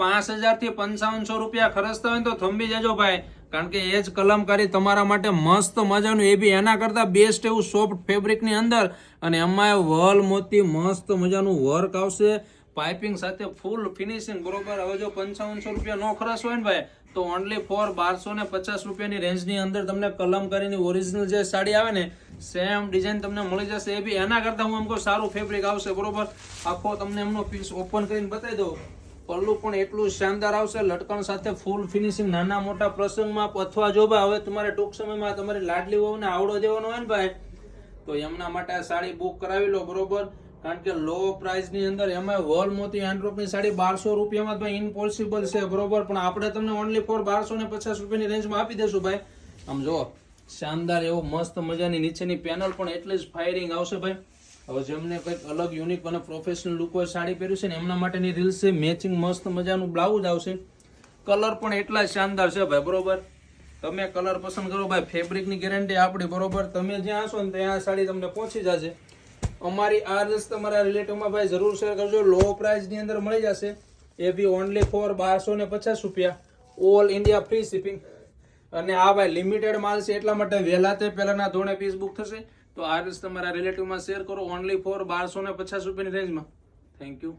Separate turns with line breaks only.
5000 થી 5500 રૂપિયા ખર્ચતા હોય તો થંભી જજો ભાઈ, કારણ કે એ જ કલમકારી તમારા માટે મસ્ત મજાનું, એ બી એના કરતા બેસ્ટ એવું સોફ્ટ ફેબ્રિક ની અંદર, અને એમાં વલ મોતી મસ્ત મજાનું વર્ક આવશે, પાઇપિંગ સાથે ફૂલ ફિનિશિંગ, બરોબર. હવે જો 5500 રૂપિયા નો ખર્ચ હોય ને ભાઈ, તો ઓનલી ફોર 1250 રૂપિયાની રેન્જની અંદર તમને કલમકારીની ઓરિજિનલ જે સાડી આવે ને, સેમ ડિઝાઇન તમને મળી જશે. એ બી એના કરતા હું એમ કહું સારું ફેબ્રિક આવશે, બરોબર. આખો તમને એમનો પીસ ઓપન કરીને બતાવી દઉં. પલ્લું પણ એટલું શાનદાર આવશે, લટકણ સાથે ફૂલ ફિનિશિંગ, નાના મોટા પ્રસંગમાં અથવા જો ભાઈ હવે તમારે ટૂંક સમયમાં તમારી લાડલી વહુને આવડો દેવાનો હોય ને ભાઈ, તો એમના માટે આ સાડી બુક કરાવી લો, બરોબર. કારણ કે લો પ્રાઇસ ની અંદર એમાં વોલ મોતી હેન્ડવર્કની સાડી 1200 રૂપિયામાં ભાઈ ઇમ્પોસિબલ છે, બરોબર. પણ આપણે તમને ઓનલી ફોર 1250 રૂપિયાની રેન્જમાં આપી દેશું ભાઈ. આમ જો શાનદાર એવો મસ્ત મજાની નીચેની પેનલ પણ એટલી જ ફાયરિંગ આવશે ભાઈ. હવે જેમને કંઈક અલગ યુનિક અને પ્રોફેશનલ લુક હોય સાડી પહેર્યું છે ને, એમના માટેની રીલ્સ છે. મેચિંગ મસ્ત મજાનું બ્લાઉઝ આવશે. કલર પણ એટલા શાનદાર છે ભાઈ, બરોબર. તમે કલર પસંદ કરો ભાઈ, ફેબ્રિકની ગેરંટી આપણી, બરોબર. તમે જ્યાં હશો ને ત્યાં સાડી તમને પહોંચી જશે. અમારી આ રીલ્સ તમારા રિલેટિવમાં ભાઈ જરૂર શેર કરજો. લો પ્રાઇસની અંદર મળી જશે, એ બી ઓનલી ફોર 1250 રૂપિયા, ઓલ ઇન્ડિયા ફ્રી શિપિંગ. અને આ ભાઈ લિમિટેડ માલ છે, એટલા માટે વહેલા તે પહેલાના ધોરણે પીસ બુક થશે. તો આ રીલ્સ તમારા રિલેટિવમાં શેર કરો, ઓનલી ફોર 1250 રૂપિયાની રેન્જમાં. Thank you.